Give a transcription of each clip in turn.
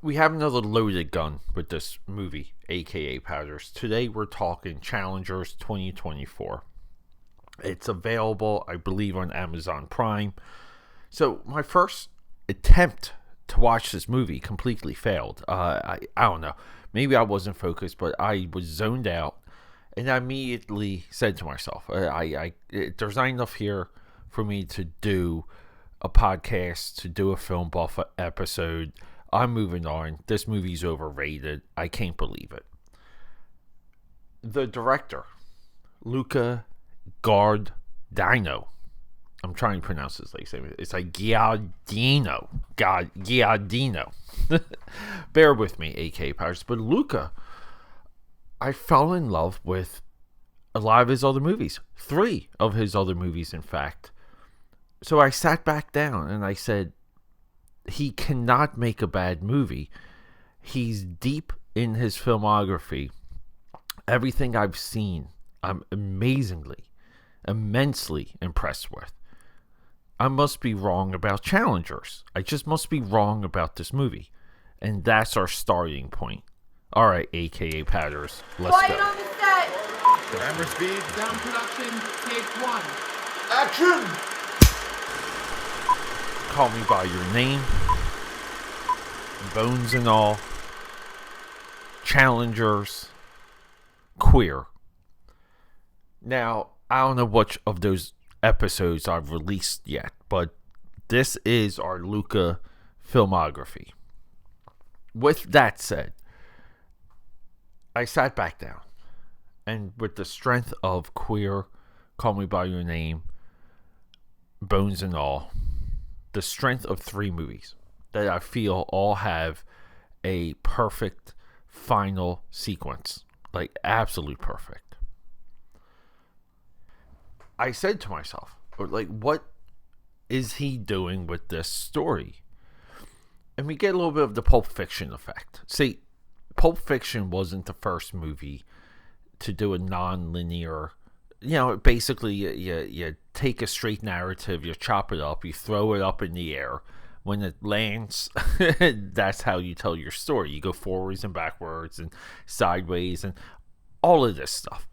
We have another loaded gun with this movie, AKAPAD. Today we're talking Challengers 2024. It's available, I believe, on Amazon Prime. So my first attempt to watch this movie completely failed. I don't know. Maybe I wasn't focused, but I was zoned out. And I immediately said to myself, there's not enough here for me to do a podcast, to do a film buff episode. I'm moving on. This movie's overrated. I can't believe it. The director, Luca Guadagnino. I'm trying to pronounce his last name. It's like Guadagnino. Bear with me, AK Powers. But Luca, I fell in love with a lot of his other movies. 3 of his other movies, in fact. So I sat back down and I said, he cannot make a bad movie. He's deep in his filmography. Everything I've seen, I'm immensely impressed with. I must be wrong about Challengers. I just must be wrong about this movie. And that's our starting point. All right, AKA Padders, let's Quiet go. on the set. Camera speed. Sound production, take 1. Action! Call Me By Your Name, Bones and All, Challengers, Queer. Now, I don't know which of those episodes I've released yet, but this is our Luca filmography. With that said, I sat back down, and with the strength of Queer, Call Me By Your Name, Bones and All, the strength of 3 movies that I feel all have a perfect final sequence, like absolute perfect. I said to myself, like, what is he doing with this story? And we get a little bit of the Pulp Fiction effect. See, Pulp Fiction wasn't the first movie to do a non-linear, basically you take a straight narrative, you chop it up, you throw it up in the air. When it lands, that's how you tell your story. You go forwards and backwards and sideways and all of this stuff.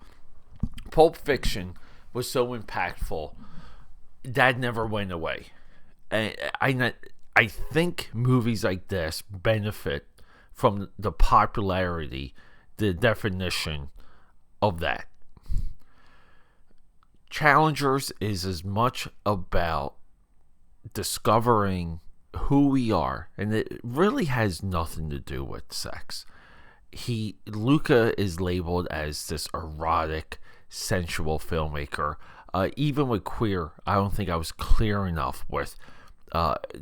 Pulp Fiction was so impactful, that never went away. And I think movies like this benefit from the popularity, the definition of that. Challengers is as much about discovering who we are, and it really has nothing to do with sex. Luca is labeled as this erotic, sensual filmmaker. Even with Queer, I don't think I was clear enough with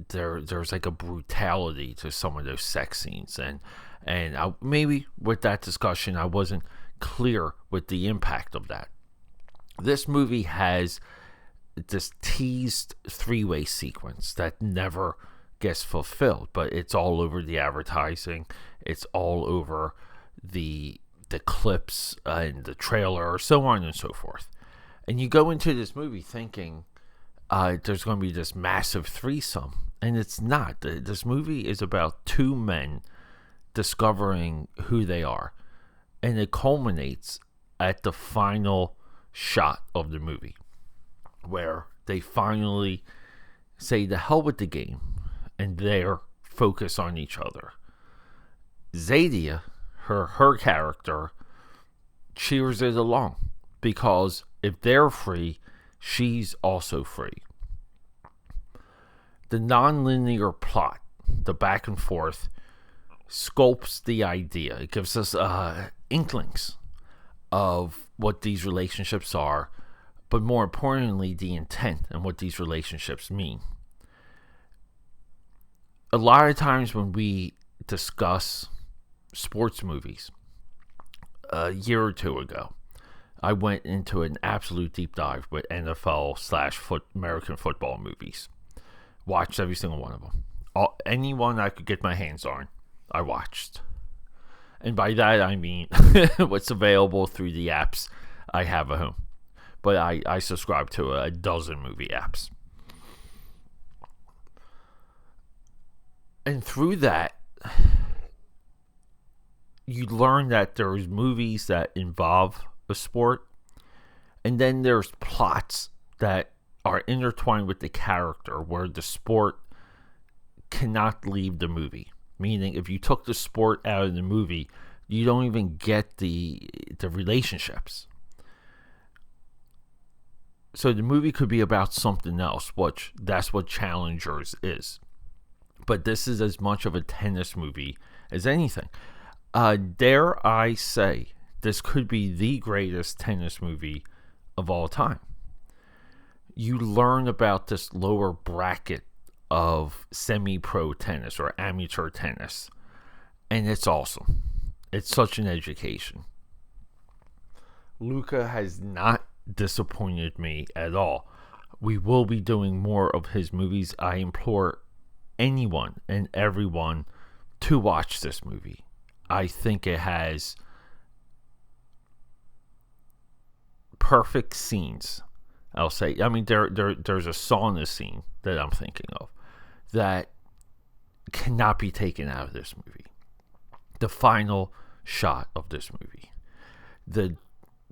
there's like a brutality to some of those sex scenes, and maybe with that discussion I wasn't clear with the impact of that. This movie has this teased 3-way sequence that never gets fulfilled, but it's all over the advertising, it's all over the clips and the trailer, so on and so forth. And you go into this movie thinking there's going to be this massive threesome, and it's not. This movie is about 2 men discovering who they are, and it culminates at the final shot of the movie, where they finally say the hell with the game and they're focused on each other. Zendaya, her character, cheers it along, because if they're free, she's also free. The non-linear plot, the back and forth, sculpts the idea. It gives us inklings of what these relationships are, but more importantly, the intent and what these relationships mean. A lot of times when we discuss sports movies, a year or 2 ago, I went into an absolute deep dive with NFL / American football movies. Watched every single one of them. Anyone I could get my hands on, I watched. And by that I mean what's available through the apps I have at home. But I subscribe to a dozen movie apps. And through that, you learn that there's movies that involve a sport, and then there's plots that are intertwined with the character where the sport cannot leave the movie. Meaning, if you took the sport out of the movie, you don't even get the relationships. So the movie could be about something else, which that's what Challengers is. But this is as much of a tennis movie as anything. Dare I say, this could be the greatest tennis movie of all time. You learn about this lower bracket of semi-pro tennis or amateur tennis, and it's awesome. It's such an education. Luca has not disappointed me at all. We will be doing more of his movies. I implore anyone and everyone to watch this movie. I think it has perfect scenes. I'll say. I mean, there's a sauna scene that I'm thinking of that cannot be taken out of this movie. The final shot of this movie, the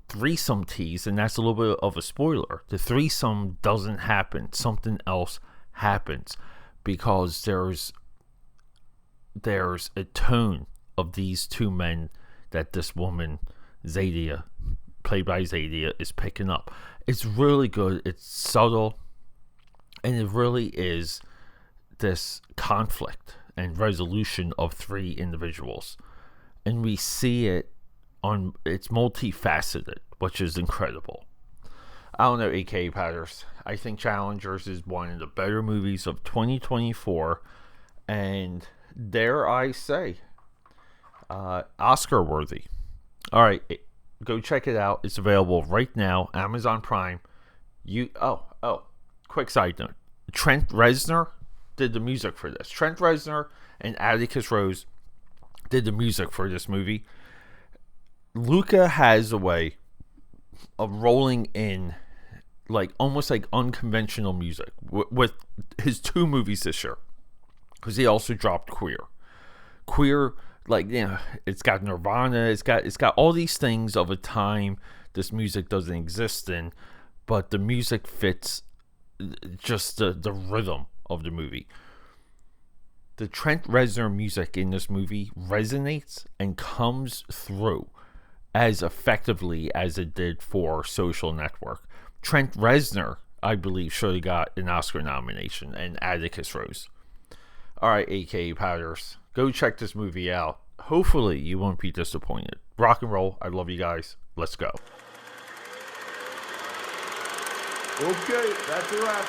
threesome tease, and that's a little bit of a spoiler. The threesome doesn't happen. Something else happens because there's a tone of these two men that this woman, Zendaya, played by Zendaya, is picking up. It's really good. It's subtle, and it really is this conflict and resolution of three individuals, and we see it on. It's multifaceted, which is incredible. I don't know, AKAPADers. I think Challengers is one of the better movies of 2024, and dare I say, Oscar worthy. All right, go check it out. It's available right now, Amazon Prime. Quick side note: Trent Reznor did the music for this. Trent Reznor and Atticus Rose did the music for this movie. Luca has a way of rolling in almost like unconventional music with his two movies this year, because he also dropped Queer, it's got Nirvana, it's got all these things of a time this music doesn't exist in, but the music fits just the rhythm of the movie. The Trent Reznor music in this movie resonates and comes through as effectively as it did for Social Network. Trent Reznor, I believe, should have got an Oscar nomination, and Atticus Rose. Alright, AKAPADers, go check this movie out. Hopefully you won't be disappointed. Rock and roll. I love you guys. Let's go. Okay, that's a wrap.